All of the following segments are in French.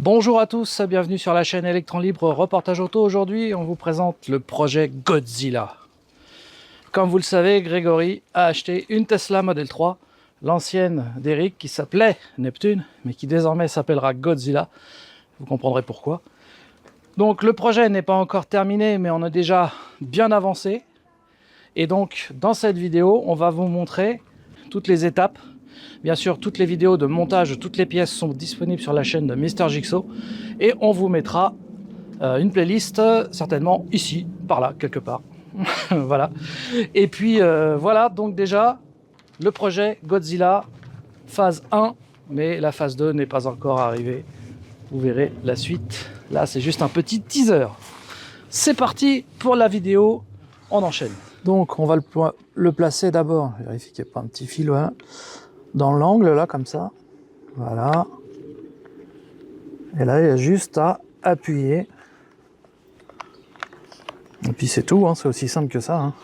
Bonjour à tous, bienvenue sur la chaîne Electron Libre Reportage Auto. Aujourd'hui, on vous présente le projet Godzilla. Comme vous le savez, Grégory a acheté une Tesla Model 3, l'ancienne d'Eric qui s'appelait Neptune, mais qui désormais s'appellera Godzilla. Vous comprendrez pourquoi. Donc le projet n'est pas encore terminé, mais on a déjà bien avancé. Et donc, dans cette vidéo, on va vous montrer toutes les étapes. Bien sûr, toutes les vidéos de montage, toutes les pièces sont disponibles sur la chaîne de Mister Jigsaw. Et on vous mettra une playlist, certainement ici, par là, quelque part. Voilà. Et puis, voilà, donc déjà, le projet Godzilla, phase 1. Mais la phase 2 n'est pas encore arrivée. Vous verrez la suite. Là, c'est juste un petit teaser. C'est parti pour la vidéo. On enchaîne. Donc, on va le placer d'abord. Vérifier qu'il n'y a pas un petit fil, voilà. Dans l'angle là comme ça, voilà, et là il y a juste à appuyer et puis c'est tout, hein. C'est aussi simple que ça, hein.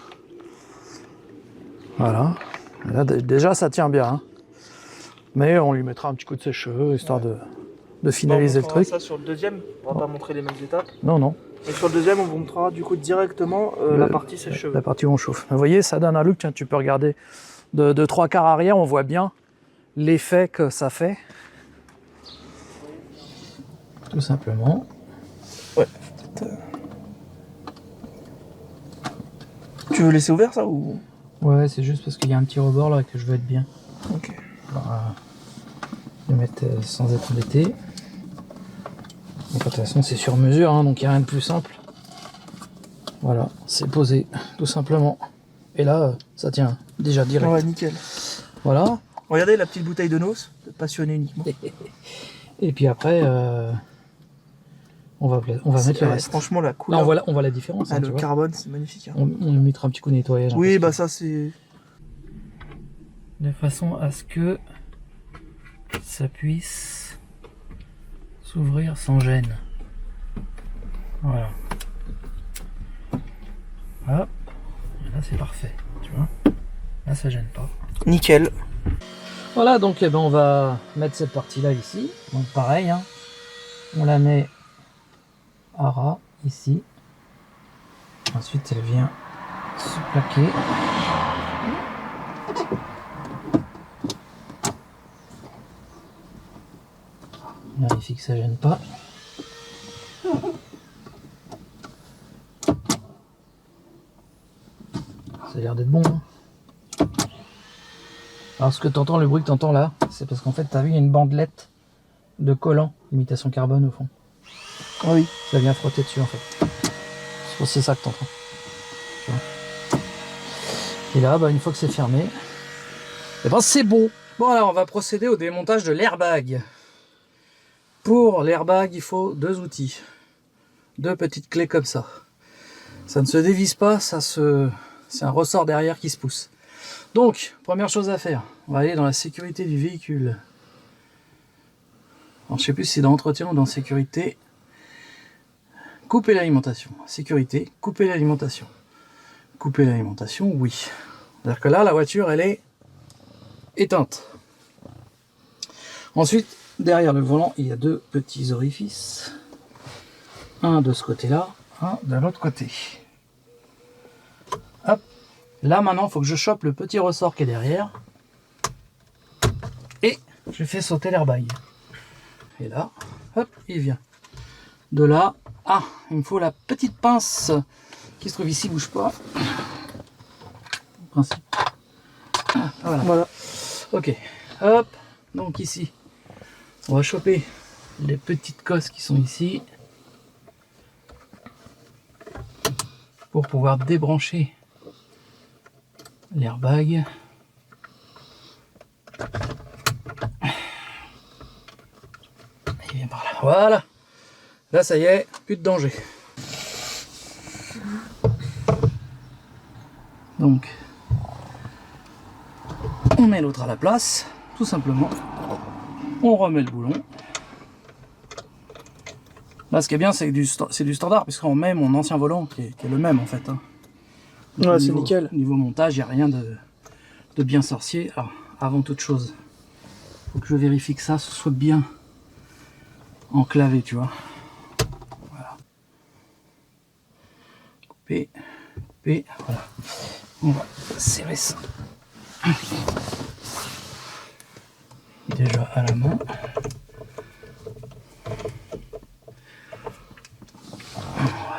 Voilà, et là déjà ça tient bien, hein. Mais on lui mettra un petit coup de sèche-cheveux histoire de finaliser le truc. Ça sur le deuxième, on va pas montrer les mêmes étapes. Non. Et sur le deuxième, on vous montrera du coup directement la partie sèche-cheveux. La partie où on chauffe. Vous voyez, ça donne un look. Tiens, tu peux regarder de 3/4 arrière, on voit bien l'effet que ça fait. Tout simplement. Ouais. Tu veux laisser ouvert ça ou? Ouais, c'est juste parce qu'il y a un petit rebord là que je veux être bien. Ok. Voilà. Le mettre sans être embêté. Donc, de toute façon, c'est sur mesure, hein, donc il n'y a rien de plus simple. Voilà, c'est posé, tout simplement. Et là, ça tient déjà direct. Ouais, nickel. Voilà. Regardez la petite bouteille de nos, passionné uniquement. Et puis après, on va mettre le reste. Franchement, la couleur. Là, on voit la différence. Ah, hein, le tu vois. carbone, c'est magnifique. Hein. On lui mettra un petit coup de nettoyage. Oui, bah ça c'est. De façon à ce que ça puisse s'ouvrir sans gêne. Voilà. Hop. Et là c'est parfait. Tu vois. Là ça gêne pas. Nickel. Voilà, donc eh ben, on va mettre cette partie là ici. Donc pareil, hein, on la met à ras ici. Ensuite elle vient se plaquer. Vérifie que ça gêne pas. Ça a l'air d'être bon. Hein. Alors ce que tu entends, le bruit que tu entends là, c'est parce qu'en fait tu as vu, il y a une bandelette de collant, imitation carbone au fond. Ah oui. Ça vient frotter dessus en fait. C'est ça que tu entends. Et là, bah, une fois que c'est fermé, et ben c'est bon. Bon alors on va procéder au démontage de l'airbag. Pour l'airbag, il faut deux outils. Deux petites clés comme ça. Ça ne se dévisse pas, c'est un ressort derrière qui se pousse. Donc, première chose à faire, on va aller dans la sécurité du véhicule. Alors, je sais plus si c'est dans entretien ou dans sécurité. Couper l'alimentation. Sécurité, couper l'alimentation. Couper l'alimentation, oui. C'est-à-dire que là, la voiture, elle est éteinte. Ensuite, derrière le volant, il y a deux petits orifices. Un de ce côté-là, un de l'autre côté. Hop. Là, maintenant, il faut que je chope le petit ressort qui est derrière. Et je fais sauter l'airbag. Et là, hop, il vient. De là, il me faut la petite pince qui se trouve ici, bouge pas. Principe. Voilà. Ok. Hop. Donc ici, on va choper les petites cosses qui sont ici. Pour pouvoir débrancher l'airbag. Il vient par là. Voilà. Là, ça y est, plus de danger. Donc, on met l'autre à la place, tout simplement. On remet le boulon. Là, ce qui est bien, c'est du standard, puisqu'on met mon ancien volant, qui est le même en fait. Hein. Ouais, c'est nickel. Niveau montage, il n'y a rien de bien sorcier. Alors, avant toute chose, il faut que je vérifie que ça se soit bien enclavé, tu vois. Voilà. Couper, couper, voilà. On va serrer ça. Déjà à la main.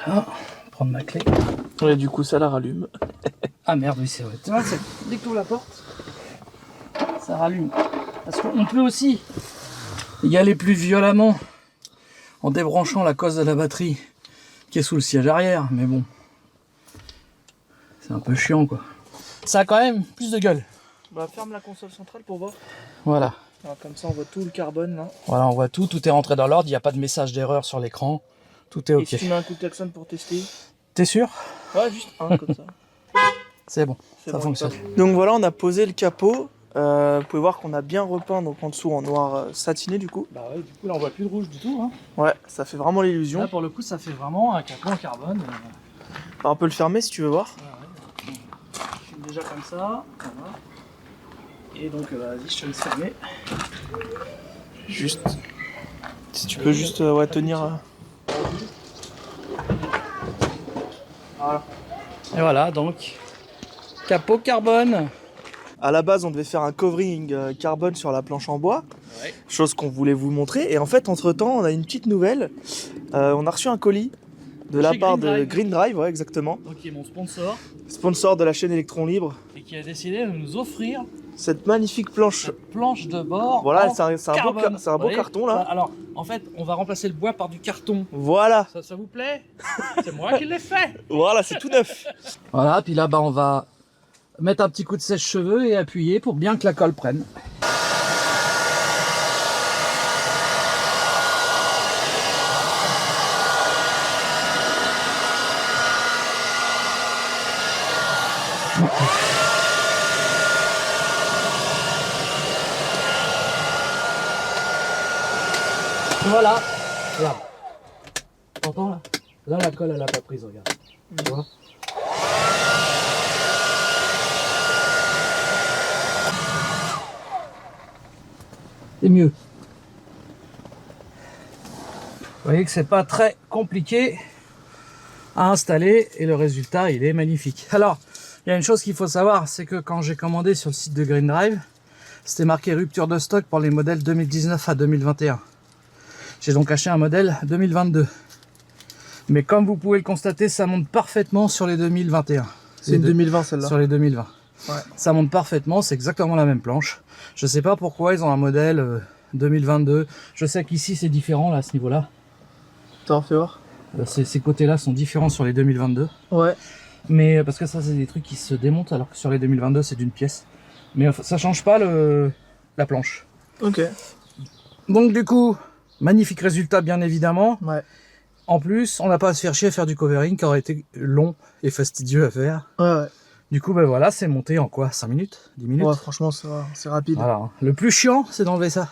Voilà. Prendre ma clé. Ouais, du coup, ça la rallume. Ah merde, oui, c'est vrai. Tu vois, dès que tu ouvres la porte, ça rallume. Parce qu'on peut aussi y aller plus violemment en débranchant la cosse de la batterie qui est sous le siège arrière. Mais bon, c'est un peu chiant, quoi. Ça a quand même plus de gueule. Bah, ferme la console centrale pour voir. Voilà. Alors, comme ça, on voit tout le carbone là. Voilà, on voit tout. Tout est rentré dans l'ordre. Il n'y a pas de message d'erreur sur l'écran. Tout est Et OK. si tu mets un coup de klaxon pour tester? T'es sûr? Ouais, juste un comme ça. C'est bon. C'est Ça bon, fonctionne. Donc voilà, on a posé le capot. Vous pouvez voir qu'on a bien repeint donc en dessous en noir satiné du coup. Bah ouais, du coup, là, on voit plus de rouge du tout. Hein. Ouais, ça fait vraiment l'illusion. Là, pour le coup, ça fait vraiment un capot en carbone. Alors, on peut le fermer si tu veux voir. Ouais. Je filme déjà comme ça. Voilà. Et donc, vas-y, je te laisse fermer. Juste. Si tu peux juste ouais, tenir. Voilà. Et voilà, donc, capot carbone. À la base, on devait faire un covering carbone sur la planche en bois, Ouais. chose qu'on voulait vous montrer. Et en fait, entre-temps, on a une petite nouvelle. On a reçu un colis de la Chez part Green de Drive. Green Drive, ouais, exactement, Donc, qui est mon sponsor. sponsor de la chaîne Electron Libre. Et qui a décidé de nous offrir Cette magnifique planche. cette planche de bord. Voilà, en c'est un beau, carbone. c'est un beau Vous voyez, carton là. Alors, en fait, on va remplacer le bois par du carton. Voilà, Ça vous plaît? C'est moi qui l'ai fait. voilà, c'est tout neuf. Voilà, puis là, bah, on va mettre un petit coup de sèche-cheveux et appuyer pour bien que la colle prenne. Voilà. Regarde. T'entends là? Là, la colle, elle a pas prise, regarde. Tu vois? C'est mieux. Vous voyez que c'est pas très compliqué à installer et le résultat, il est magnifique. Alors, il y a une chose qu'il faut savoir, c'est que quand j'ai commandé sur le site de Green Drive, c'était marqué rupture de stock pour les modèles 2019 à 2021. J'ai donc acheté un modèle 2022. Mais comme vous pouvez le constater, ça monte parfaitement sur les 2021. C'est une 2020 celle-là. Sur les 2020. Ouais. Ça monte parfaitement, c'est exactement la même planche. Je sais pas pourquoi ils ont un modèle 2022. Je sais qu'ici c'est différent là à ce niveau-là. T'en fais voir. Ces côtés-là sont différents sur les 2022. Ouais. Mais parce que ça c'est des trucs qui se démontent alors que sur les 2022 c'est d'une pièce. Mais ça change pas la planche. Ok. Donc du coup, magnifique résultat bien évidemment. Ouais. En plus, on n'a pas à se faire chier à faire du covering qui aurait été long et fastidieux à faire. Ouais. Du coup, ben voilà, c'est monté en quoi? 5 minutes? 10 minutes? Ouais, franchement, c'est rapide. Voilà. Le plus chiant, c'est d'enlever ça.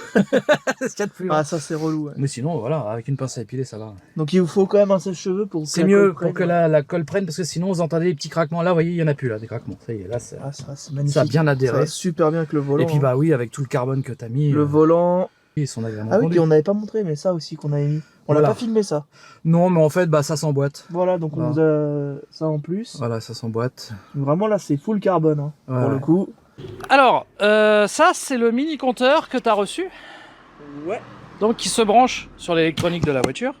C'est ce qu'il y a de plus. Ah, ça c'est relou. Ouais. Mais sinon, voilà, avec une pince à épiler, ça va. Donc il vous faut quand même un sèche-cheveux pour. C'est mieux pour que la colle prenne, parce que sinon, vous entendez les petits craquements. Là, vous voyez, il n'y en a plus, là, des craquements. Ça y est, là, c'est magnifique. ça a bien Ça adhéré. va super bien avec le volant. Et puis, bah oui, avec tout le carbone que tu as mis. Le volant. Et son agrément. Ah oui, conduit. puis on n'avait pas montré, mais ça aussi qu'on avait mis. On l'a Voilà. pas filmé ça. Non, mais en fait, bah ça s'emboîte. Voilà, donc on vous a ça en plus. Voilà, ça s'emboîte. Vraiment là, c'est full carbone hein, Ouais. pour le coup. Alors, ça, c'est le mini compteur que tu as reçu. Ouais. Donc, qui se branche sur l'électronique de la voiture.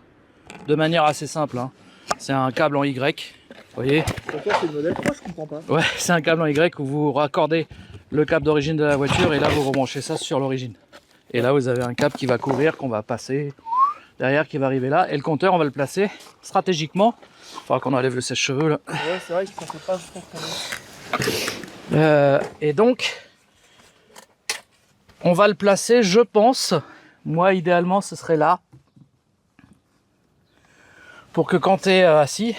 De manière assez simple. Hein. C'est un câble en Y. Vous voyez? Donc là, c'est le modèle 3, je comprends pas. Ouais, c'est un câble en Y où vous raccordez le câble d'origine de la voiture et là, vous rebranchez ça sur l'origine. Et là, vous avez un câble qui va couvrir, qu'on va passer derrière, qui va arriver là. Et le compteur, on va le placer stratégiquement. Il faudra qu'on enlève le sèche-cheveux là. Ouais, c'est vrai que ça fait pas trop. Et donc, on va le placer, je pense. Moi, idéalement, ce serait là. Pour que quand tu es assis,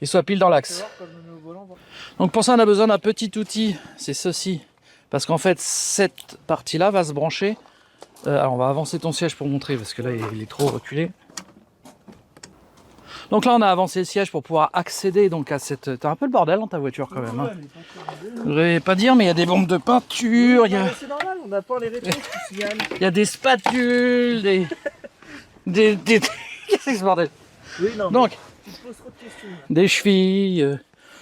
il soit pile dans l'axe. Donc pour ça, on a besoin d'un petit outil. C'est ceci. Parce qu'en fait, cette partie-là va se brancher. Alors, on va avancer ton siège pour montrer, parce que là, il est trop reculé. Donc là, on a avancé le siège pour pouvoir accéder donc à cette... T'as un peu le bordel dans ta voiture quand même. Hein. Je vais pas dire, mais il y a des bombes de peinture. Il y a... C'est normal. on n'a pas les rétros qui signalent. Il y a des spatules, Qu'est-ce que c'est ce bordel? Oui, non. Donc, Tu te poses trop de questions. Là. des chevilles.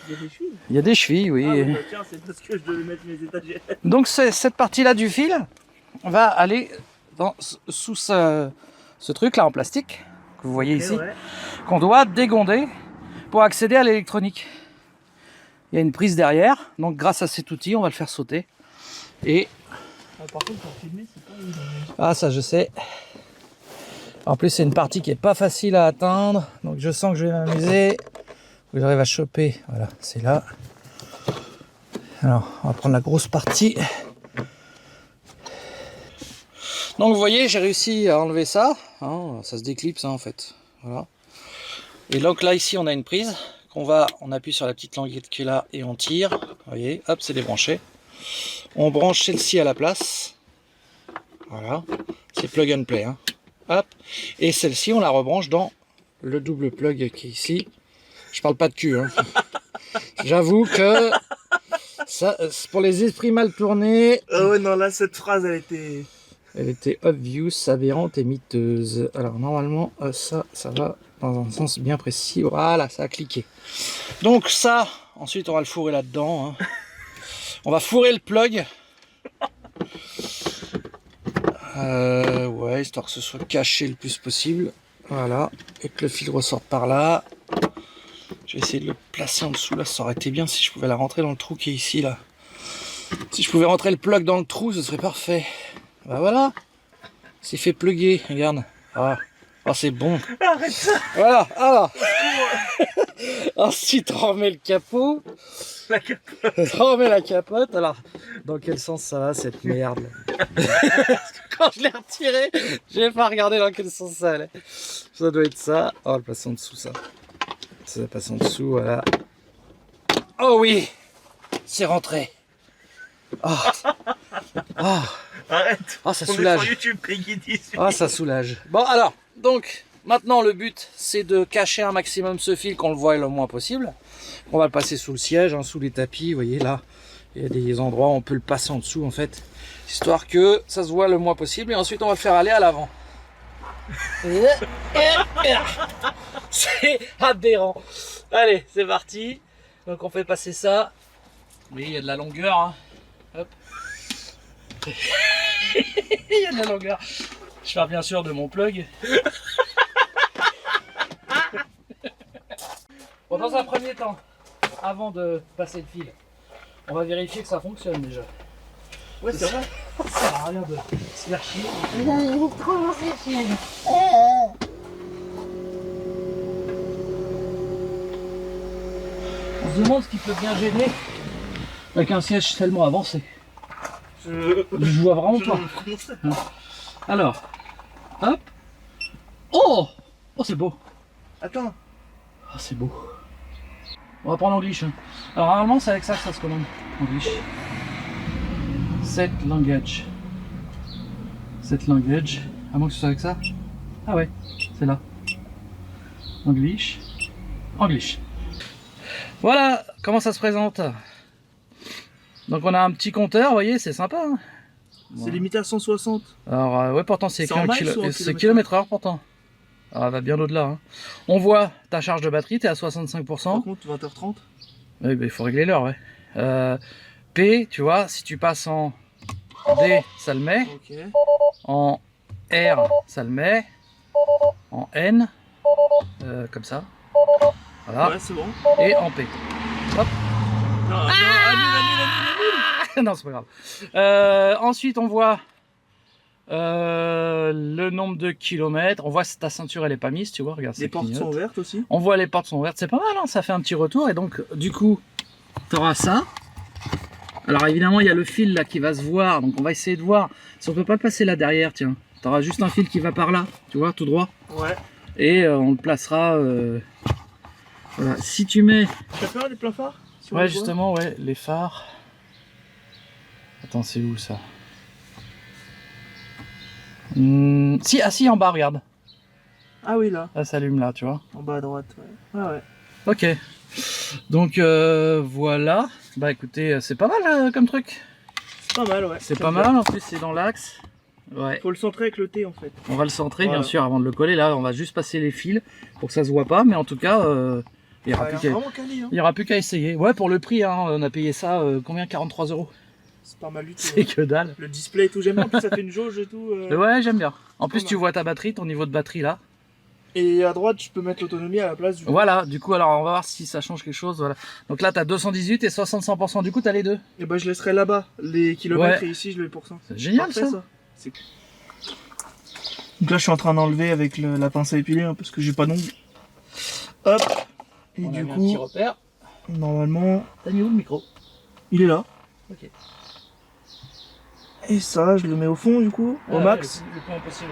Il y a des chevilles. Il y a des chevilles, oui. Ah, ouais, bah, tiens, c'est parce que je devais mettre mes étagères. Donc cette partie-là du fil va aller sous ce truc-là en plastique, que vous voyez ici, Ouais. qu'on doit dégonder pour accéder à l'électronique. Il y a une prise derrière, donc grâce à cet outil, on va le faire sauter. Et... Ah, par contre, pour filmer, c'est pas évident. Ah, ça je sais. En plus, c'est une partie qui est pas facile à atteindre, donc je sens que je vais m'amuser. J'arrive à choper, voilà, c'est là. Alors, on va prendre la grosse partie. Donc, vous voyez, j'ai réussi à enlever ça. Hein, ça se déclipse, hein, en fait. Voilà. Et donc là, ici, on a une prise on appuie sur la petite languette qui est là et on tire. Vous voyez, hop, c'est débranché. On branche celle-ci à la place. Voilà, c'est plug and play. Hein. Hop, et celle-ci, on la rebranche dans le double plug qui est ici. Je parle pas de cul. Hein. J'avoue que ça, pour les esprits mal tournés. Ah ouais, non, là, cette phrase, Elle était obvious, aberrante et miteuse. Alors normalement, ça va dans un sens bien précis. Voilà, ça a cliqué. Donc ça, ensuite on va le fourrer là-dedans. Hein. On va fourrer le plug. Ouais, histoire que ce soit caché le plus possible. Voilà, et que le fil ressorte par là. Je vais essayer de le placer en dessous là, ça aurait été bien si je pouvais la rentrer dans le trou qui est ici là. Si je pouvais rentrer le plug dans le trou, ce serait parfait. Bah voilà, c'est fait plugger, regarde. Ah, oh, c'est bon. Arrête ça. Voilà, alors. Ensuite, on remet le capot. La capote. On remet la capote. Alors, dans quel sens ça va cette merde? Parce que quand je l'ai retiré, j'ai pas regardé dans quel sens ça allait. Ça doit être ça. On va le passer en dessous, ça. Ça va passer en dessous, voilà. Oh oui, c'est rentré. Oh. Oh. Arrête. Oh, ça On est soulage. sur YouTube, Peggy 18. Ah, ça soulage. Bon, alors, donc, maintenant, le but, c'est de cacher un maximum ce fil, qu'on le voit le moins possible. On va le passer sous le siège, hein, sous les tapis. Vous voyez, là, il y a des endroits où on peut le passer en dessous, en fait. Histoire que ça se voit le moins possible. Et ensuite, on va le faire aller à l'avant. C'est aberrant. Allez, c'est parti. Donc, on fait passer ça. Oui, il y a de la longueur. Hein. Hop. Il y a de la longueur. Je parle bien sûr de mon plug. Bon, dans un premier temps, avant de passer le fil, on va vérifier que ça fonctionne déjà. Ouais, c'est vrai. Ça sert à rien de se faire chier. On se demande ce qui peut bien gêner avec un siège tellement avancé. Je vois vraiment pas. Alors, hop. Oh, oh c'est beau. Attends. Oh, c'est beau. On va prendre English. Hein. Alors normalement c'est avec ça que ça se commande. English. Set language. Set language. À moins que ce soit avec ça. Ah ouais, c'est là. English. English. Voilà comment ça se présente. Donc on a un petit compteur, vous voyez, c'est sympa. Hein. C'est limité à 160. Alors ouais, pourtant c'est en miles ou en km/h pourtant. Alors elle va bien au-delà. Hein. On voit ta charge de batterie, tu es à 65%. Par contre, 20h30. Oui, il faut régler l'heure, ouais. P, tu vois, si tu passes en D, ça le met. Ok. En R, ça le met. En N, comme ça. Voilà. Ouais, c'est bon. Et en P. Hop. Non, non, annule. Non, c'est pas grave. Ensuite, on voit le nombre de kilomètres. On voit si ta ceinture elle est pas mise, tu vois. Regarde, Les portes sont ouvertes aussi. On voit les portes sont ouvertes, c'est pas mal, hein, ça fait un petit retour. Et donc, du coup, tu auras ça. Alors, évidemment, il y a le fil là qui va se voir. Donc, on va essayer de voir si on peut pas le passer là derrière. Tiens, tu auras juste un fil qui va par là, tu vois, tout droit. Ouais. Et on le placera. Voilà. Si tu mets. Tu vas faire les pleins phares si on Ouais, les voit justement, ouais, les phares. Attends, c'est où ça? Si, ah si, en bas, regarde. Ah oui, là. Ça s'allume là, tu vois. En bas à droite, ouais. Ouais, ouais. Ok. Donc voilà. Bah écoutez, c'est pas mal comme truc. Pas mal, ouais. C'est J'aime pas bien. mal, en plus c'est dans l'axe. Ouais. Faut le centrer avec le T en fait. On va le centrer Voilà. bien sûr avant de le coller. Là on va juste passer les fils pour que ça se voit pas. Mais en tout cas, il n'y aura, Ça a plus l'air qu'à- vraiment quali, hein. il y aura plus qu'à essayer. Ouais, pour le prix, hein, on a payé ça combien? 43 €. C'est pas mal du tout. C'est que dalle. Le display et tout, j'aime bien. En plus, ça fait une jauge et tout. Ouais, j'aime bien. En plus, Pas tu mal. vois ta batterie, ton niveau de batterie là. Et à droite, je peux mettre l'autonomie à la place du. Voilà, du coup, alors on va voir si ça change quelque chose. Voilà. Donc là, tu as 218 et 65%. Du coup, tu as les deux. Et bah, je laisserai là-bas les kilomètres Ouais. et ici, je le pour ça. C'est génial Parfait, ça. C'est cool. Donc là, je suis en train d'enlever avec la pince à épiler hein, parce que j'ai pas d'ongles. Hop. Et On a du mis un petit coup, repère. normalement, T'as mis où le micro? il est là. Ok. Et ça, je le mets au fond du coup, au max. Le point possible.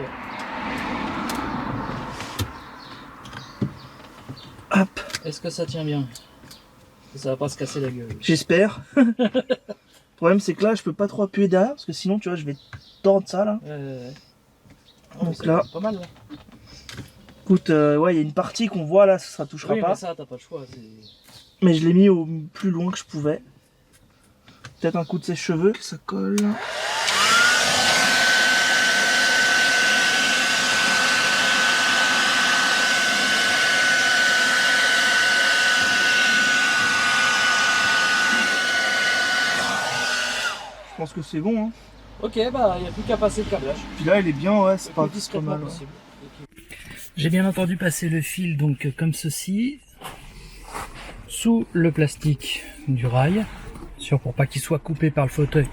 Hop. Est-ce que ça tient bien? Est-ce que ça va pas se casser la gueule? J'espère. Le problème, c'est que là, je peux pas trop appuyer derrière parce que sinon, tu vois, je vais tordre ça là. Donc c'est là, pas mal. Là. écoute, ouais, il y a une partie qu'on voit là, ça touchera Oui, pas. mais ça, t'as pas le choix. Mais je l'ai mis au plus loin que je pouvais. Peut-être un coup de sèche-cheveux, que ça colle. Je pense que c'est bon, hein. Ok, bah, il n'y a plus qu'à passer le câblage. Puis là, il est bien, ouais, c'est Le pas, plus c'est pas discrètement mal. Ouais. possible. J'ai bien entendu passer le fil donc comme ceci, sous le plastique du rail, sûr pour pas qu'il soit coupé par le fauteuil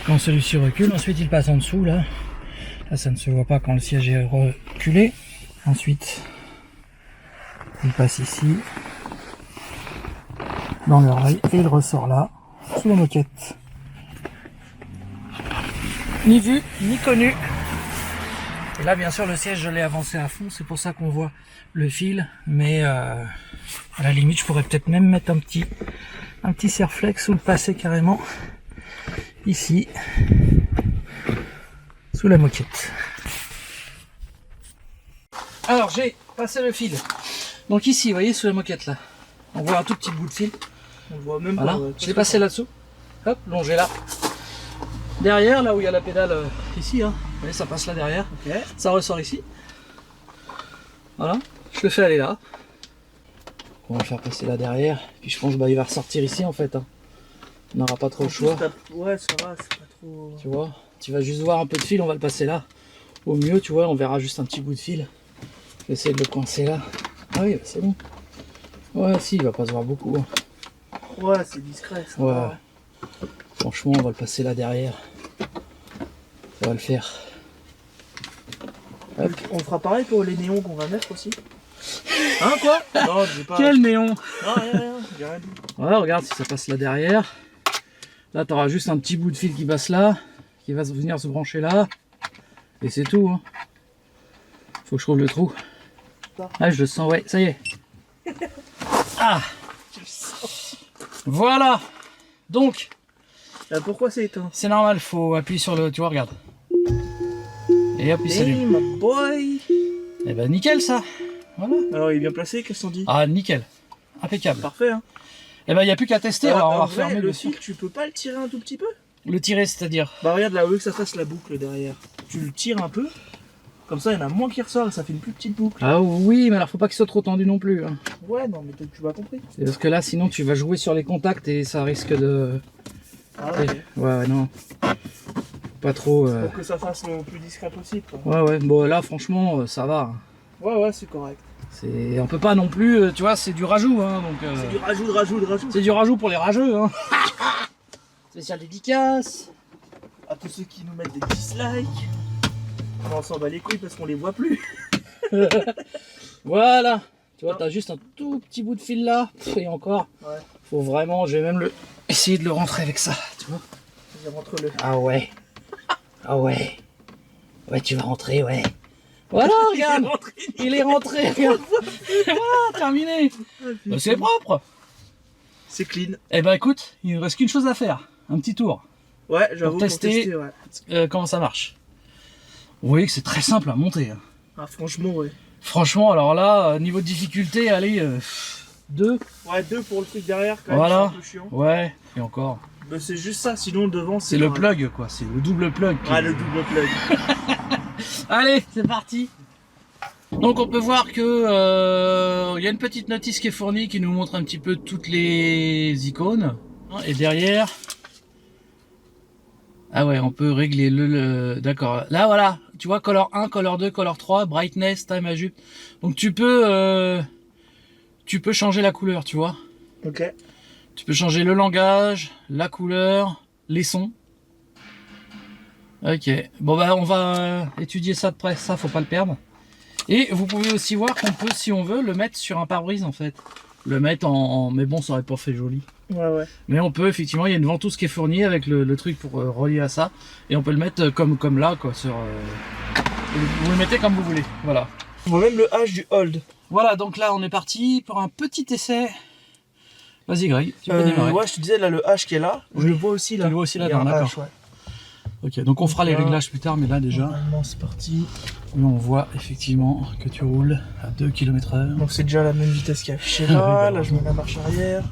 quand celui-ci recule. Ensuite il passe en dessous là. Là ça ne se voit pas quand le siège est reculé. Ensuite il passe ici dans le rail et il ressort là, sous la moquette. Ni vu, ni connu. Et là, bien sûr, le siège, je l'ai avancé à fond. C'est pour ça qu'on voit le fil. Mais à la limite, je pourrais peut-être même mettre un petit serre-flex ou le passer carrément ici, sous la moquette. Alors, j'ai passé le fil. Donc ici, vous voyez, sous la moquette là, on voit un tout petit bout de fil. On le voit même Voilà, pas. Ouais, je l'ai passé là-dessous. Hop, longé là. Derrière, là où il y a la pédale, ici, hein. Vous voyez, ça passe là derrière. Ok. Ça ressort ici. Voilà, je le fais aller là. On va le faire passer là derrière. Puis je pense il va ressortir ici en fait. Hein. On n'aura pas trop le choix. Ouais, ça va, c'est pas trop. Tu vois, tu vas juste voir un peu de fil, on va le passer là. Au mieux, tu vois, on verra juste un petit bout de fil. Je vais essayer de le coincer là. Ah oui, bah, c'est bon. Ouais, si, il va pas se voir beaucoup. Hein. Ouais, c'est discret. Ça Ouais. va. Franchement, on va le passer là derrière. Ça va le faire. Hop. On fera pareil pour les néons qu'on va mettre aussi. Hein, quoi? Non, j'ai pas. Quel néon! Non, rien, j'ai rien dit. Voilà, regarde si ça passe là derrière. Là, tu auras juste un petit bout de fil qui passe là, qui va venir se brancher là. Et c'est tout. Hein. Faut que je trouve le trou. Ah, je le sens, ouais, ça y est. Ah! Voilà! Donc, Pourquoi c'est éteint? c'est normal, faut appuyer sur le. Tu vois, regarde. Et hop, il Hey, s'allume. my boy! Et ben, nickel ça! Voilà. Alors, il est bien placé, qu'est-ce qu'on dit? Ah, nickel. Impeccable. Parfait, hein. Et ben, il n'y a plus qu'à tester, alors on va en refermer vrai, le le fil. fil, tu peux pas le tirer un tout petit peu? Le tirer, c'est-à-dire. Bah, regarde là, au lieu que ça fasse la boucle derrière, tu le tires un peu, comme ça, il y en a moins qui ressort et ça fait une plus petite boucle. Ah oui, mais alors faut pas qu'il soit trop tendu non plus. Hein. Ouais, non, mais peut-être que tu m'as compris. C'est parce que là, sinon, tu vas jouer sur les contacts et ça risque de. Ah, ok. Ouais, non. Pas trop. Pour que ça fasse le plus discret possible, quoi. Ouais, ouais. Bon, là, franchement, ça va. Ouais, ouais, c'est correct. On peut pas non plus. Tu vois, c'est du rajout, hein. Donc. C'est du rajout, de rajout, de rajout. C'est du rajout pour les rageux, hein. Spécial dédicace. À tous ceux qui nous mettent des dislikes. On s'en bat les couilles parce qu'on les voit plus. Voilà. Tu vois, Non. t'as juste un tout petit bout de fil là. Et encore. Ouais. Faut vraiment. Je vais même essayer de le rentrer avec ça. Tu vois. Vas-y, rentre-le. Ah ouais. Ah ouais. Ouais, tu vas rentrer, ouais. Voilà, regarde. Il est rentré, regarde. Voilà, terminé. C'est propre. C'est clean. Eh ben écoute, il ne reste qu'une chose à faire. Un petit tour. Ouais, j'avoue, pour tester. ouais. Comment ça marche. Vous voyez que c'est très simple à monter. Hein. Ah, franchement, ouais. Franchement, alors là, niveau de difficulté, allez, 2. Ouais, 2 pour le truc derrière, quand même, Voilà. c'est un peu chiant. Ouais, et encore. Bah, c'est juste ça, sinon devant C'est le plug quoi, c'est le double plug. Ah, le double plug. Allez, c'est parti. Donc on peut voir que y a une petite notice qui est fournie qui nous montre un petit peu toutes les icônes. Et derrière, ah ouais, on peut régler d'accord. Là voilà, tu vois color 1, color 2, color 3, brightness, time ajuste. Donc tu peux changer la couleur, tu vois. Ok. Tu peux changer le langage, la couleur, les sons. Ok, bon bah on va étudier ça de près, ça faut pas le perdre. Et vous pouvez aussi voir qu'on peut, si on veut, le mettre sur un pare-brise en fait. Le mettre mais bon, ça aurait pas fait joli. Ouais. Mais on peut effectivement, il y a une ventouse qui est fournie avec le truc pour relier à ça. Et on peut le mettre comme là, quoi. Vous le mettez comme vous voulez, voilà. On voit même le H du hold. Voilà, donc là on est parti pour un petit essai. Vas-y Greg, tu peux démarrer. Ouais, je te disais là le H qui est là, je le vois aussi là. Tu le vois aussi là, Il y a un d'accord. H, ouais. Ok, donc on fera les réglages plus tard, mais là déjà, Normalement c'est parti. là, on voit effectivement que tu roules à 2 km/h. Donc c'est déjà la même vitesse qui est affichée là. Là je mets la marche arrière.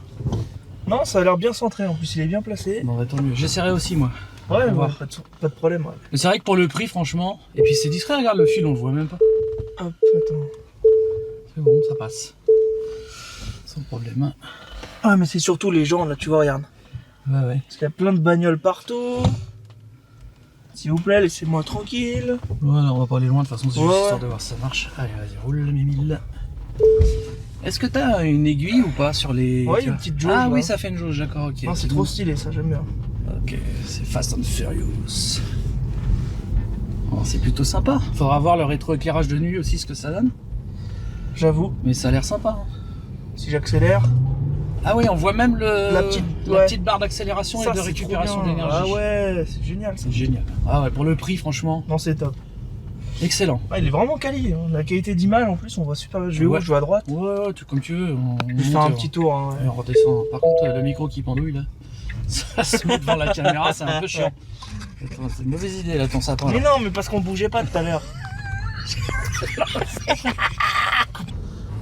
Non, ça a l'air bien centré, en plus il est bien placé. Bon, bah, tant mieux. J'essaierai aussi moi. Ouais, On va voir. pas de problème. Ouais. Mais c'est vrai que pour le prix, franchement, et puis c'est discret, regarde le fil, on le voit même pas. Hop, attends. C'est bon, ça passe. Sans problème. Ah, mais c'est surtout les gens là, tu vois, regarde. Ouais. Parce qu'il y a plein de bagnoles partout. S'il vous plaît, laissez-moi tranquille. Voilà, on va pas aller loin, de toute façon, c'est juste Ouais. histoire de voir si ça marche. Allez, vas-y, roule le mille. Est-ce que t'as une aiguille ou pas sur les... Ouais, une petite jauge. Ah là. oui, ça fait une jauge, d'accord, ok. Non, c'est trop stylé, ça, j'aime bien. Ok, c'est Fast and Furious. Oh, c'est plutôt sympa. Faudra voir le rétroéclairage de nuit aussi, ce que ça donne. J'avoue, Mais ça a l'air sympa. Hein. si j'accélère. Ah oui, on voit même la ouais. petite barre d'accélération et Ça, de c'est récupération trop bien. d'énergie. Ah ouais, c'est génial ça. C'est génial. Ah ouais, pour le prix, franchement, Non, c'est top. excellent. Ah, il est vraiment quali. Hein. La qualité d'image, en plus, on voit super bien. Je vais Ouais. où? Je vais à droite. Ouais, comme tu veux. Je fais un petit tour. Hein, ouais. Et on redescend. Par contre, le micro qui pendouille là, ça se met devant la caméra, c'est un peu chiant. Attends, c'est une mauvaise idée là, ton sapin. Mais Là. non, mais parce qu'on bougeait pas tout à l'heure.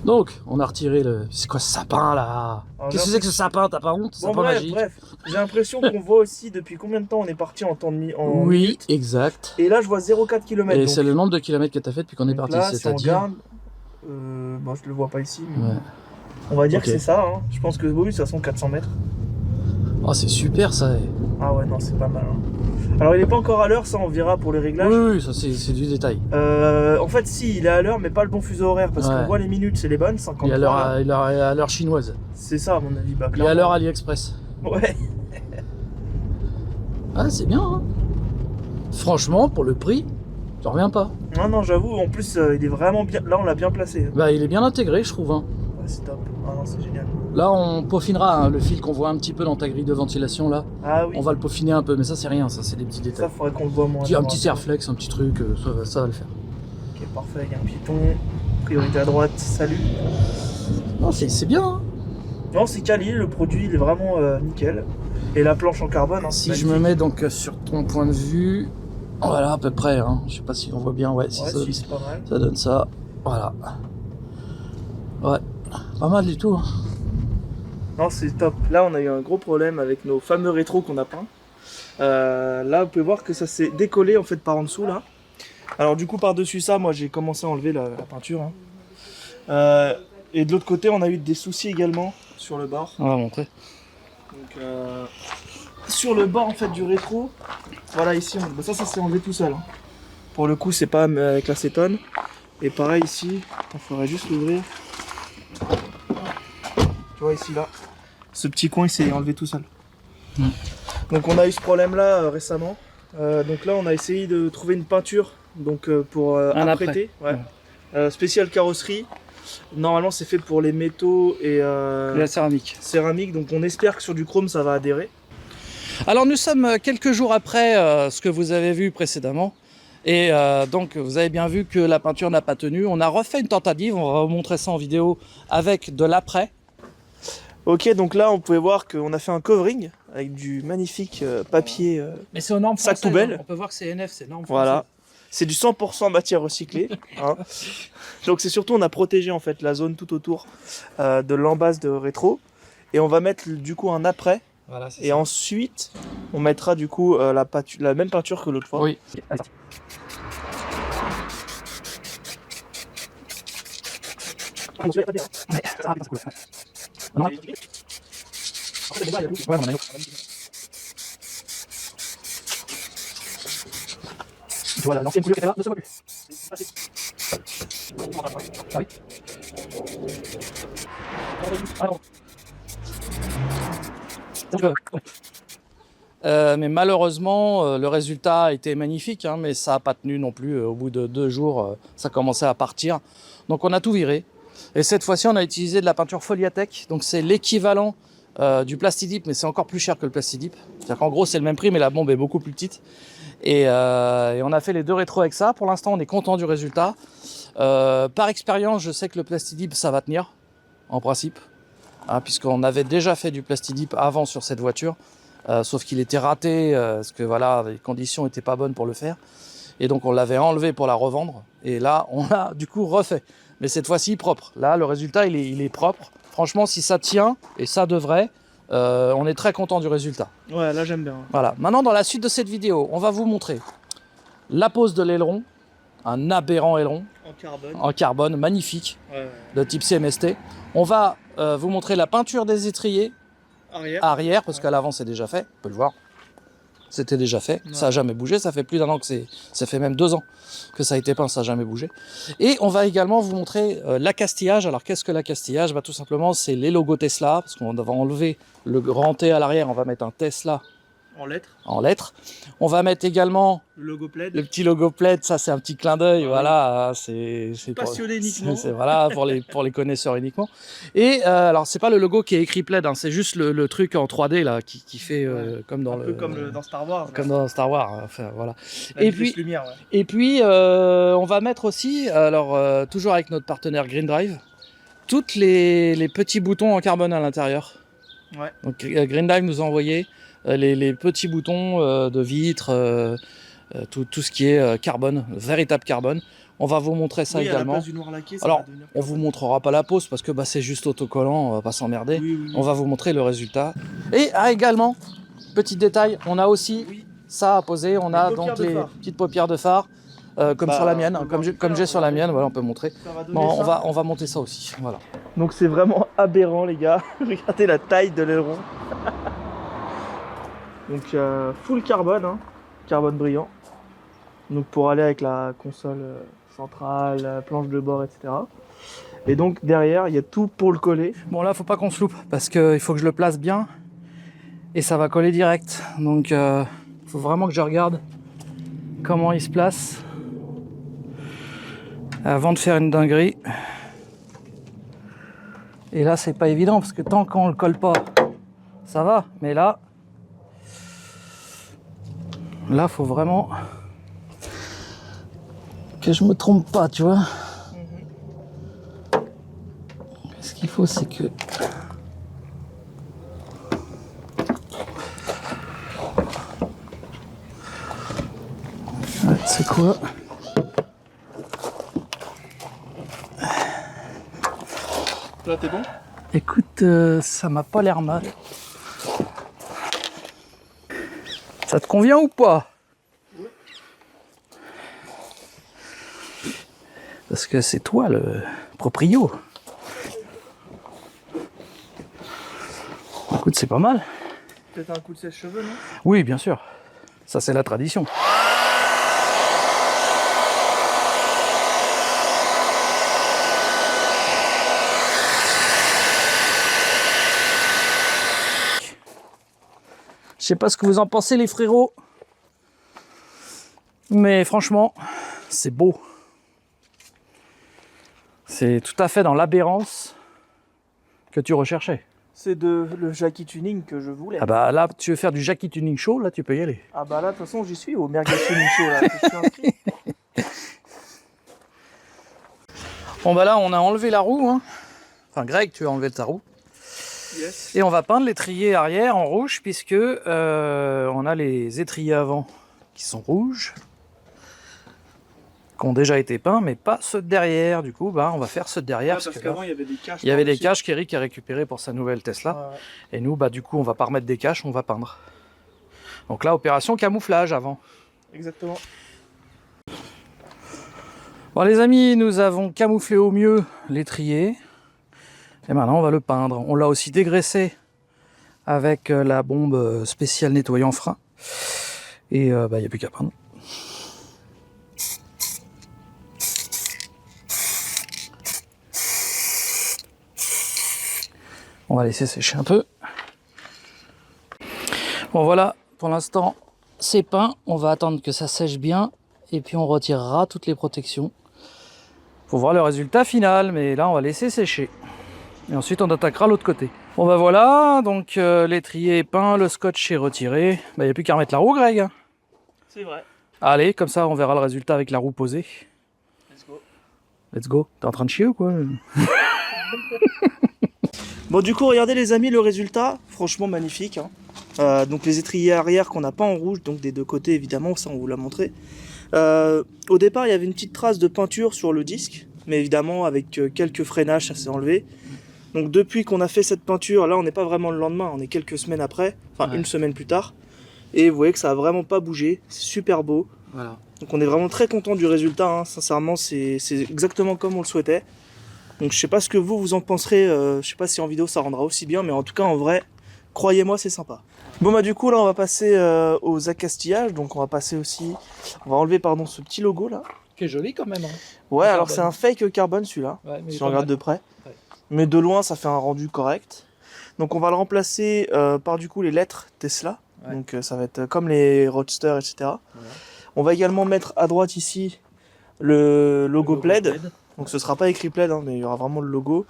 Donc, on a retiré le. C'est quoi ce sapin là? Alors, Qu'est-ce que c'est que ce sapin? T'as pas honte? Bon, Sapin magique. bref. J'ai l'impression qu'on voit aussi depuis combien de temps on est parti en temps de Oui, minutes. exact. Et là, je vois 0,4 km. Et c'est le nombre de kilomètres que t'as fait depuis qu'on est parti, Là, si on c'est-à-dire. regarde, bon, je le vois pas ici, mais Ouais. on va dire Ok. que c'est ça. Hein. Je pense que oui, de toute façon, 400 mètres. Oh, c'est super ça. Ah ouais, non, c'est pas mal. Hein. Alors, il est pas encore à l'heure, ça on verra pour les réglages. Oui, ça c'est du détail. En fait, si, il est à l'heure, mais pas le bon fuseau horaire, parce Ouais. qu'on voit les minutes, c'est les bonnes, 53. Il est à l'heure chinoise. C'est ça, à mon avis. Bah, Il est à l'heure clairement. AliExpress. Ouais. Ah, c'est bien, hein. Franchement, pour le prix, j'en reviens pas. Non, j'avoue, en plus, il est vraiment bien. Là, on l'a bien placé. Bah, il est bien intégré, je trouve. Hein. Ouais, c'est top. Ah non, c'est génial. Là, on peaufinera hein, le fil qu'on voit un petit peu dans ta grille de ventilation là. Ah oui, On va le peaufiner un peu, mais ça, c'est rien, ça, c'est des petits ça, détails. faudrait qu'on le voit moins. Un petit serflex, un petit truc, ça va le faire. Ok, parfait, il y a un piéton. Priorité à droite, salut. Non, c'est bien. Hein. Non, c'est quali, le produit, il est vraiment nickel. Et la planche en carbone, hein, Si je me mets donc sur ton point de vue, voilà, à peu près. Hein. Je sais pas si on voit bien, ouais, si Ouais, ça, si, c'est pas mal. ça donne ça. Voilà. Ouais, pas mal du tout. Hein. Non, c'est top. Là, on a eu un gros problème avec nos fameux rétros qu'on a peints. Là, vous pouvez voir que ça s'est décollé en fait par en dessous là. Alors du coup, par-dessus ça, moi j'ai commencé à enlever la peinture. Hein. Et de l'autre côté, on a eu des soucis également sur le bord. On va montrer. Donc, sur le bord en fait du rétro, voilà ici, ça s'est enlevé tout seul. Hein. Pour le coup, c'est pas avec l'acétone. Et pareil ici, il faudrait juste l'ouvrir. Tu vois ici là, ce petit coin il s'est enlevé tout seul. Donc on a eu ce problème là récemment. Donc là on a essayé de trouver une peinture donc pour apprêter, ouais. Spécial carrosserie. Normalement c'est fait pour les métaux et La céramique. céramique, donc on espère que sur du chrome ça va adhérer. Alors nous sommes quelques jours après ce que vous avez vu précédemment. Et donc vous avez bien vu que la peinture n'a pas tenu. On a refait une tentative, on va vous montrer ça en vidéo avec de l'après. Ok, donc là on pouvait voir qu'on a fait un covering avec du magnifique papier. Mais c'est aux normes Sac françaises, poubelle. hein. On peut voir que c'est NF, c'est normes Voilà. C'est du 100% matière recyclée. Hein. Donc c'est surtout, on a protégé en fait la zone tout autour de l'embase de rétro. Et on va mettre du coup un après Voilà, c'est Et ensuite, on mettra du coup la même peinture que l'autre fois. Oui. Tu vois l'ancienne couleur qui était là ne se voit plus. Ah oui. Ah non. Mais malheureusement, le résultat a été magnifique, hein, mais ça n'a pas tenu non plus. Au bout de 2 jours, ça commençait à partir. Donc on a tout viré. Et cette fois-ci, on a utilisé de la peinture Foliatec. Donc c'est l'équivalent du Plastidip, mais c'est encore plus cher que le Plastidip. C'est-à-dire qu'en gros, c'est le même prix, mais la bombe est beaucoup plus petite. Et on a fait les 2 rétros avec ça. Pour l'instant, on est content du résultat. Par expérience, je sais que le Plastidip, ça va tenir, en principe. Hein, puisqu'on avait déjà fait du Plastidip avant sur cette voiture. Sauf qu'il était raté, parce que voilà, les conditions n'étaient pas bonnes pour le faire. Et donc on l'avait enlevé pour la revendre. Et là, on l'a du coup refait. Mais cette fois-ci propre. Là, le résultat, il est propre. Franchement, si ça tient, et ça devrait, on est très content du résultat. Ouais, là j'aime bien. Voilà. Maintenant, dans la suite de cette vidéo, on va vous montrer la pose de l'aileron. Un aberrant aileron en carbone, magnifique, de type CMST. On va vous montrer la peinture des étriers arrière, parce qu'à l'avant c'est déjà fait, on peut le voir. C'était déjà fait, ça n'a jamais bougé, ça fait plus d'1 an que ça fait même 2 ans que ça a été peint, ça n'a jamais bougé. Et on va également vous montrer l'accastillage. Alors qu'est-ce que l'accastillage? Tout simplement c'est les logos Tesla, parce qu'on va enlever le grand T à l'arrière, on va mettre un Tesla en lettres. On va mettre également le logo plaid. Le petit logo plaid, ça c'est un petit clin d'œil, voilà, c'est passionné uniquement. C'est voilà, pour les connaisseurs uniquement. Et alors c'est pas le logo qui est écrit plaid, hein, c'est juste le truc en 3D là qui fait comme dans dans Star Wars. Comme dans Star Wars, enfin voilà. Et puis lumière, ouais. Et puis on va mettre aussi, alors toujours avec notre partenaire Green Drive, toutes les petits boutons en carbone à l'intérieur. Ouais. Donc Green Drive nous a envoyé les petits boutons de vitre, tout ce qui est carbone, véritable carbone. On va vous montrer ça également. À la place du noir laqué, ça alors, va devenir on vous montrera pas la pose parce que c'est juste autocollant, on va pas s'emmerder. Oui. On va vous montrer le résultat. Et également, petit détail, on a aussi ça à poser. On a donc les petites paupières de phare, comme sur la mienne, comme j'ai sur la mienne. Voilà, on peut montrer. Bon, on va monter ça aussi. Voilà. Donc c'est vraiment aberrant, les gars. Regardez la taille de l'aileron. Donc full carbone, hein. Carbone brillant. Donc pour aller avec la console centrale, la planche de bord, etc. Et donc derrière, il y a tout pour le coller. Bon là, faut pas qu'on se loupe parce qu'il faut que je le place bien et ça va coller direct. Donc faut vraiment que je regarde comment il se place avant de faire une dinguerie. Et là, c'est pas évident parce que tant qu'on le colle pas, ça va. Mais là, faut vraiment que je me trompe pas, tu vois. Ce qu'il faut, c'est que c'est quoi? Là, t'es bon? Écoute, ça m'a pas l'air mal. Ça te convient ou pas? Parce que c'est toi le proprio. Écoute, c'est pas mal. Peut-être un coup de sèche-cheveux, non? Oui, bien sûr. Ça, c'est la tradition. Je sais pas ce que vous en pensez, les frérots. Mais franchement, c'est beau. C'est tout à fait dans l'aberrance que tu recherchais. C'est le Jackie Tuning que je voulais. Ah bah là, tu veux faire du Jackie Tuning Show, là tu peux y aller. Ah bah là, de toute façon, j'y suis au Merguez Tuning Show, là. Je suis inscrit. Bon bah là, on a enlevé la roue. Hein. Enfin, Greg, tu as enlevé ta roue. Yes. Et on va peindre l'étrier arrière en rouge, puisque on a les étriers avant qui sont rouges. qui ont déjà été peints, mais pas ceux de derrière. Du coup, bah, on va faire ceux de derrière. Ouais, parce qu'avant, il y avait des caches. Il y avait des caches qu'Eric a récupérées pour sa nouvelle Tesla. Ouais. Et nous, bah, du coup, on va pas remettre des caches, on va peindre. Donc là, opération camouflage avant. Exactement. Bon les amis, nous avons camouflé au mieux l'étrier. Et maintenant, on va le peindre. On l'a aussi dégraissé avec la bombe spéciale nettoyant frein. Et bah, il n'y a plus qu'à peindre. On va laisser sécher un peu. Bon voilà, pour l'instant c'est peint. On va attendre que ça sèche bien. Et puis on retirera toutes les protections. Pour voir le résultat final. Mais là on va laisser sécher. Et ensuite on attaquera l'autre côté. Bon bah voilà, donc l'étrier est peint, le scotch est retiré. Bah il n'y a plus qu'à remettre la roue Greg. C'est vrai. Allez, comme ça on verra le résultat avec la roue posée. Let's go. Let's go. T'es en train de chier ou quoi? Bon, du coup, regardez les amis, le résultat, franchement magnifique. Hein. Donc les étriers arrière qu'on n'a pas en rouge, donc des deux côtés évidemment, ça on vous l'a montré. Au départ, il y avait une petite trace de peinture sur le disque, mais évidemment avec quelques freinages, ça s'est enlevé. Donc depuis qu'on a fait cette peinture, là on n'est pas vraiment le lendemain, on est quelques semaines après, enfin Ouais. une semaine plus tard. Et vous voyez que ça a vraiment pas bougé, c'est super beau. Voilà. Donc on est vraiment très content du résultat, hein. Sincèrement c'est exactement comme on le souhaitait. Donc je sais pas ce que vous en penserez, je sais pas si en vidéo ça rendra aussi bien, mais en tout cas en vrai, croyez-moi c'est sympa. Bon bah du coup là on va passer aux accastillages, donc on va passer aussi, on va enlever pardon ce petit logo là. Qui est joli quand même. Hein. Ouais alors Carbone. c'est un fake carbone celui-là, Ouais, mais si on regarde de près. Ouais. Mais de loin ça fait un rendu correct. Donc on va le remplacer par du coup les lettres Tesla, Ouais. donc ça va être comme les Roadster etc. Voilà. On va également mettre à droite ici le logo Plaid. Donc ce sera pas écrit Plaid, hein, mais il y aura vraiment le logo.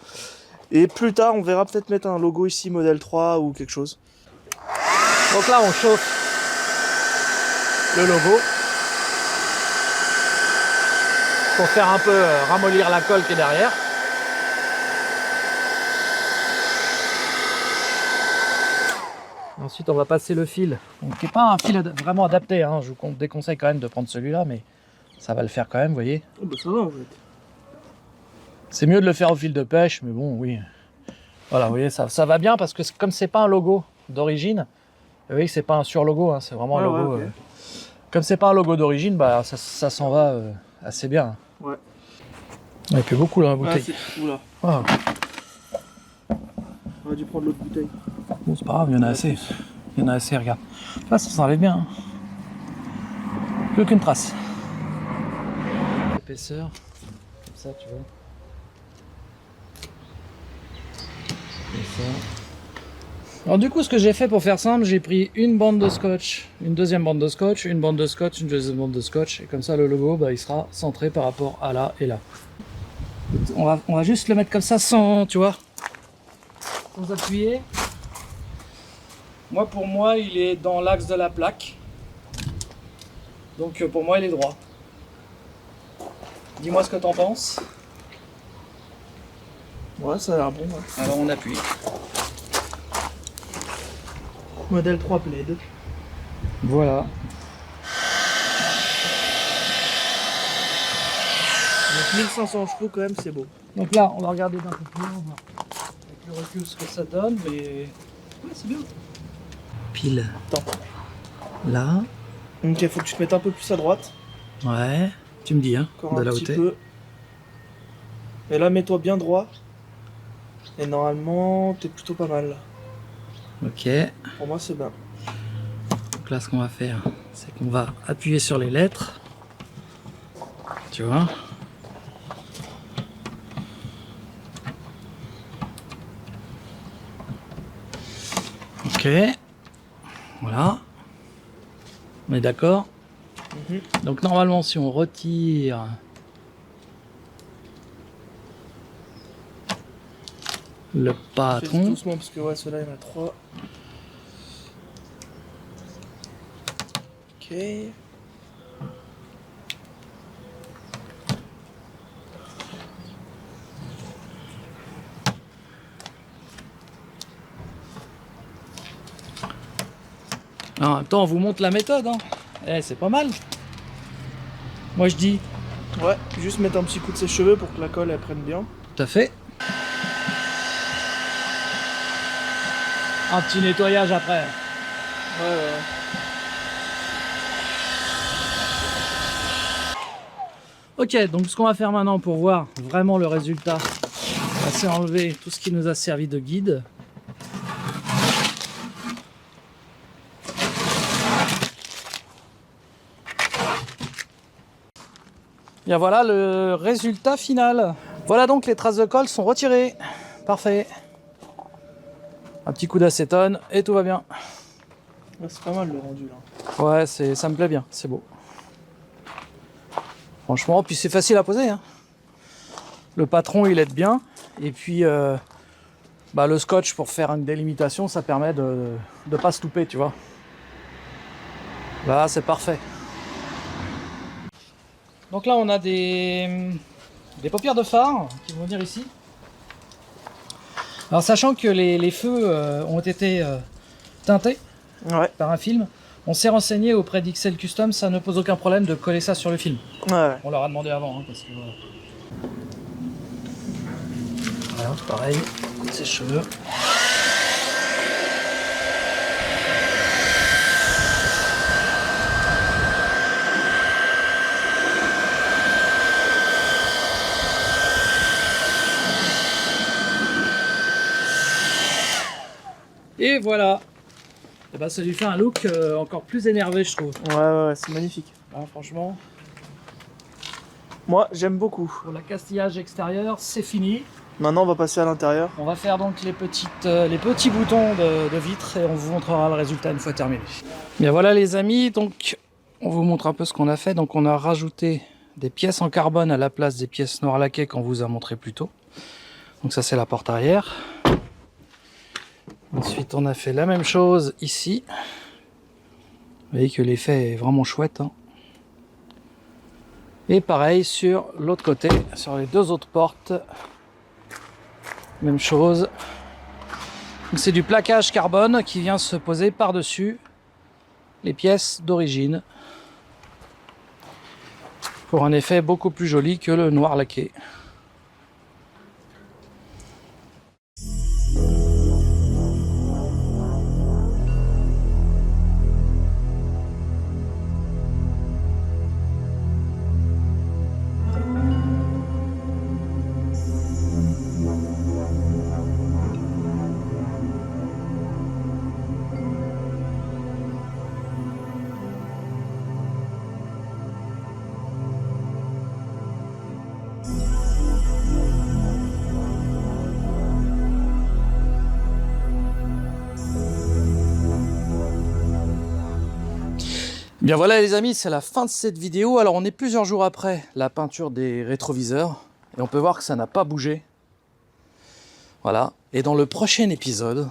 Et plus tard, on verra peut-être mettre un logo ici, modèle 3 ou quelque chose. Donc là, on chauffe le logo pour faire un peu ramollir la colle qui est derrière. Ensuite, on va passer le fil, donc, qui n'est pas un fil vraiment adapté. Hein. Je vous déconseille quand même de prendre celui-là, mais ça va le faire quand même, vous voyez. Oh bah ça va en fait. C'est mieux de le faire au fil de pêche, mais bon, oui. Voilà, vous voyez, ça va bien parce que comme c'est pas un logo d'origine, vous voyez que c'est pas un sur-logo, hein, c'est vraiment un logo. Ouais, ok. Comme c'est pas un logo d'origine, bah ça s'en va assez bien. Ouais. Il fait beaucoup là, la Ah, bouteille. Oula, Ah, on aurait dû prendre l'autre bouteille. bon, c'est pas grave, il y en a assez. Il y en a assez, regarde. Là, ça s'enlève bien. Hein. Plus aucune trace. Épaisseur, comme ça, tu vois. Alors du coup ce que j'ai fait pour faire simple, j'ai pris une bande de scotch, une deuxième bande de scotch, une bande de scotch, une deuxième bande de scotch, et comme ça le logo bah, il sera centré par rapport à là et là. On va juste le mettre comme ça sans, tu vois, sans appuyer. Moi pour moi il est dans l'axe de la plaque, donc pour moi il est droit. Dis-moi ce que t'en penses. Ouais, ça a l'air bon. Ouais. Alors on appuie. Modèle 3 Plaid. Voilà. Donc 1500 chevaux quand même, c'est beau. Donc là, on va regarder d'un peu plus loin, on va avec le recul ce que ça donne, mais ouais, c'est bien. Pile. Attends. Là. Ok, faut que tu te mettes un peu plus à droite. Ouais. Tu me dis, hein, Encore de un là où petit t'es. peu. Et là, mets-toi bien droit. Et normalement, t'es plutôt pas mal. Là. Ok. Pour moi, c'est bien. Donc là, ce qu'on va faire, c'est qu'on va appuyer sur les lettres. Tu vois. Ok. Voilà. On est d'accord. Donc normalement, si on retire le Fais patron, doucement parce que ouais, ceux-là, il y en a 3. Ok. en même temps, on vous montre la méthode. Hein. Eh, c'est pas mal. Moi, je dis Ouais, juste mettre un petit coup de sèche-cheveux pour que la colle elle prenne bien. Tout à fait. Un petit nettoyage après. Ouais. Ok, donc ce qu'on va faire maintenant pour voir vraiment le résultat, c'est enlever tout ce qui nous a servi de guide. Bien voilà le résultat final. Voilà donc les traces de colle sont retirées. Parfait. Un petit coup d'acétone et tout va bien. Ouais, c'est pas mal le rendu là. Ouais, ça me plaît bien, c'est beau. Franchement, puis c'est facile à poser. Hein. Le patron il aide bien. Et puis le scotch pour faire une délimitation, ça permet de ne pas se louper, tu vois. Là, c'est parfait. Donc là, on a des paupières de phare qui vont venir ici. Alors, sachant que les feux ont été teintés par un film, on s'est renseigné auprès d'XL Custom, ça ne pose aucun problème de coller ça sur le film. Ouais. On leur a demandé avant, hein, parce que voilà, pareil, sèche-cheveux. Et voilà. Et bah, ça lui fait un look encore plus énervé, je trouve. Ouais, c'est magnifique. Ah, franchement. Moi, j'aime beaucoup. Pour l'accastillage extérieur, c'est fini. Maintenant, on va passer à l'intérieur. On va faire donc les petits boutons de vitre et on vous montrera le résultat une fois terminé. Bien voilà les amis, donc on vous montre un peu ce qu'on a fait. Donc on a rajouté des pièces en carbone à la place des pièces noires laquées qu'on vous a montré plus tôt. Donc ça c'est la porte arrière. Ensuite on a fait la même chose ici. Vous voyez que l'effet est vraiment chouette. Hein. Et pareil sur l'autre côté, sur les deux autres portes. Même chose. C'est du plaquage carbone qui vient se poser par-dessus les pièces d'origine. Pour un effet beaucoup plus joli que le noir laqué. Bien voilà les amis, c'est la fin de cette vidéo. Alors on est plusieurs jours après la peinture des rétroviseurs et on peut voir que ça n'a pas bougé. Voilà. Et dans le prochain épisode,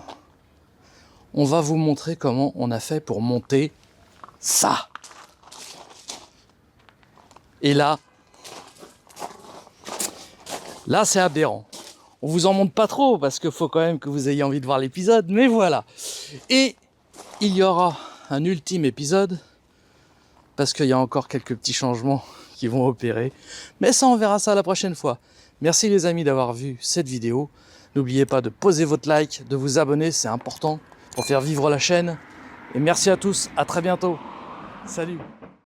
on va vous montrer comment on a fait pour monter ça. Et là c'est aberrant. On vous en montre pas trop parce qu'il faut quand même que vous ayez envie de voir l'épisode, mais voilà. Et il y aura un ultime épisode parce qu'il y a encore quelques petits changements qui vont opérer. Mais ça, on verra ça la prochaine fois. Merci les amis d'avoir vu cette vidéo. N'oubliez pas de poser votre like, de vous abonner, c'est important pour faire vivre la chaîne. Et merci à tous, à très bientôt. Salut!